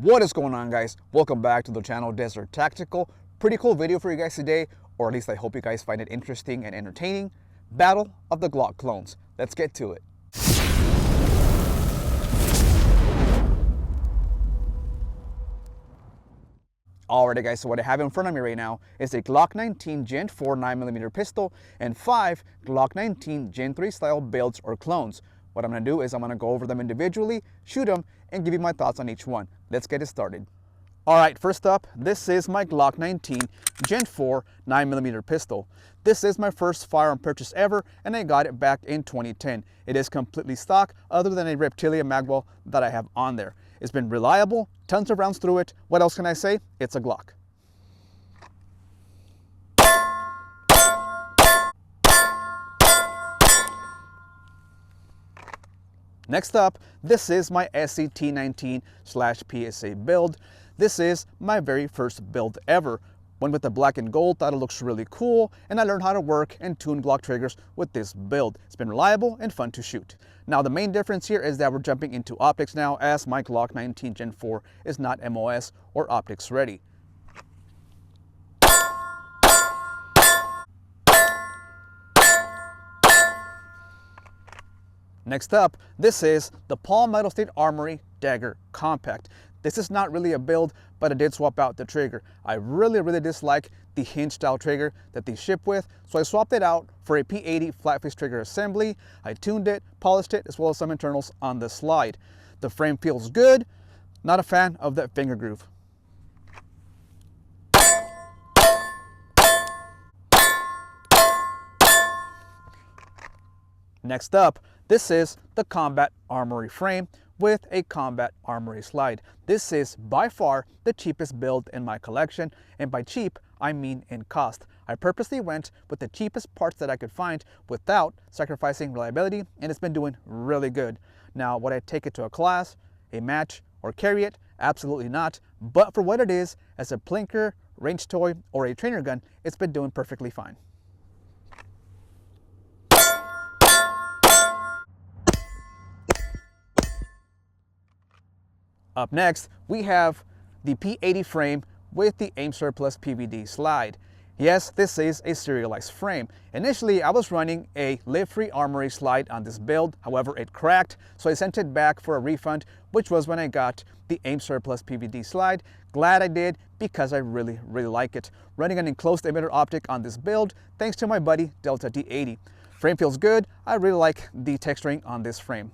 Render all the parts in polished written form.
What is going on, guys? Welcome back to the channel Desert Tactical. Pretty cool video for you guys today, or at least I hope you guys find it interesting and entertaining. Battle of the Glock clones. Let's get to it. Alrighty guys, so what I have in front of me right now is a Glock 19 Gen 4 9mm pistol and 5 Glock 19 Gen 3 style builds or clones. What I'm going to do is I'm going to go over them individually, shoot them, and give you my thoughts on each one. Let's get it started. Alright, first up, this is my Glock 19 Gen 4 9mm pistol. This is my first firearm purchase ever, and I got it back in 2010. It is completely stock, other than a Reptilia magwell that I have on there. It's been reliable, tons of rounds through it. What else can I say? It's a Glock. Next up, this is my SCT-19/PSA build. This is my very first build ever. Went with the black and gold, thought it looks really cool, and I learned how to work and tune Glock triggers with this build. It's been reliable and fun to shoot. Now the main difference here is that we're jumping into optics now, as my Glock 19 Gen 4 is not MOS or optics ready. Next up, this is the Palmetto State Armory Dagger Compact. This is not really a build, but I did swap out the trigger. I really dislike the hinge style trigger that they ship with, so I swapped it out for a P80 flat face trigger assembly. I tuned it, polished it, as well as some internals on the slide. The frame feels good, not a fan of that finger groove. Next up, this is the Combat Armory frame with a Combat Armory slide. This is by far the cheapest build in my collection, and by cheap, I mean in cost. I purposely went with the cheapest parts that I could find without sacrificing reliability, and it's been doing really good. Now, would I take it to a class, a match, or carry it? Absolutely not, but for what it is, as a plinker, range toy, or a trainer gun, it's been doing perfectly fine. Up next, we have the P80 frame with the Aim Surplus PVD slide. Yes, this is a serialized frame. Initially, I was running a lift-free Armory slide on this build. However, it cracked, so I sent it back for a refund, which was when I got the Aim Surplus PVD slide. Glad I did, because I really like it. Running an enclosed emitter optic on this build, thanks to my buddy Delta D80. Frame feels good. I really like the texturing on this frame.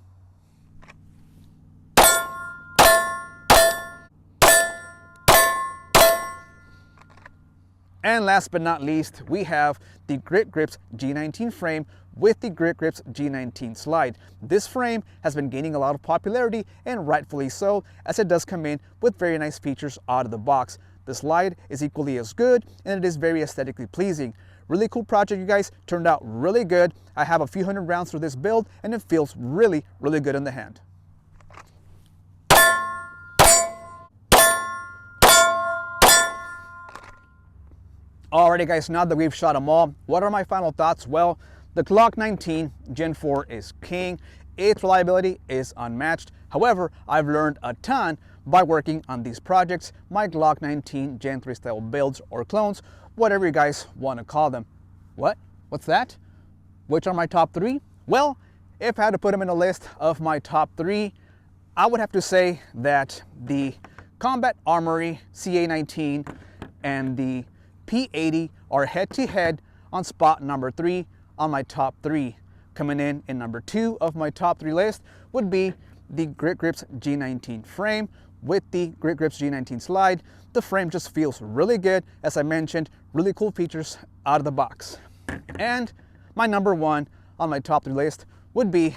And last but not least, we have the Grit Grips G19 frame with the Grit Grips G19 slide. This frame has been gaining a lot of popularity, and rightfully so, as it does come in with very nice features out of the box. The slide is equally as good, and it is very aesthetically pleasing. Really cool project, you guys. Turned out really good. I have a few hundred rounds through this build, and it feels really good in the hand. Alrighty guys, now that we've shot them all, what are my final thoughts? Well, the Glock 19 Gen 4 is king. Its reliability is unmatched. However, I've learned a ton by working on these projects, my Glock 19 Gen 3 style builds or clones, whatever you guys want to call them. What's that? Which are my top 3? Well, if I had to put them in a list of my top 3, I would have to say that the Combat Armory CA19 and the P80 are head-to-head on spot number 3 on my top 3. Coming in number 2 of my top 3 list would be the Grit Grips G19 frame with the Grit Grips G19 slide. The frame just feels really good. As I mentioned, really cool features out of the box. And my number 1 on my top 3 list would be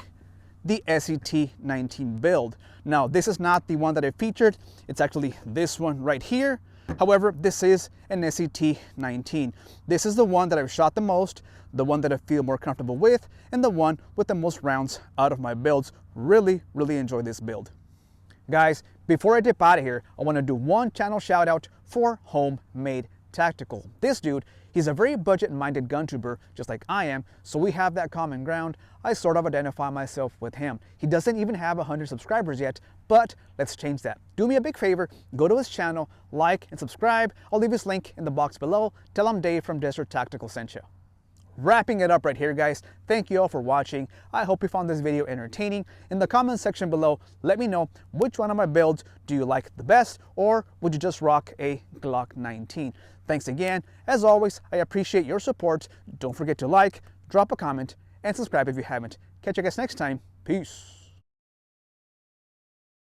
the SCT-19 build. Now, this is not the one that I featured. It's actually this one right here. However, this is an SCT-19. This is the one that I've shot the most, the one that I feel more comfortable with, and the one with the most rounds out of my builds. Really enjoy this build. Guys, before I dip out of here, I want to do one channel shout out for homemade Tactical. This dude, he's a very budget-minded gun tuber, just like I am, so we have that common ground. I sort of identify myself with him. He doesn't even have 100 subscribers yet, but let's change that. Do me a big favor, go to his channel, like and subscribe. I'll leave his link in the box below. Tell him Dave from Desert Tactical sent you. Wrapping it up right here, guys. Thank you all for watching. I hope you found this video entertaining. In the comment section below, let me know which one of my builds do you like the best, or would you just rock a Glock 19? Thanks again. As always, I appreciate your support. Don't forget to like, drop a comment, and subscribe if you haven't. Catch you guys next time. Peace.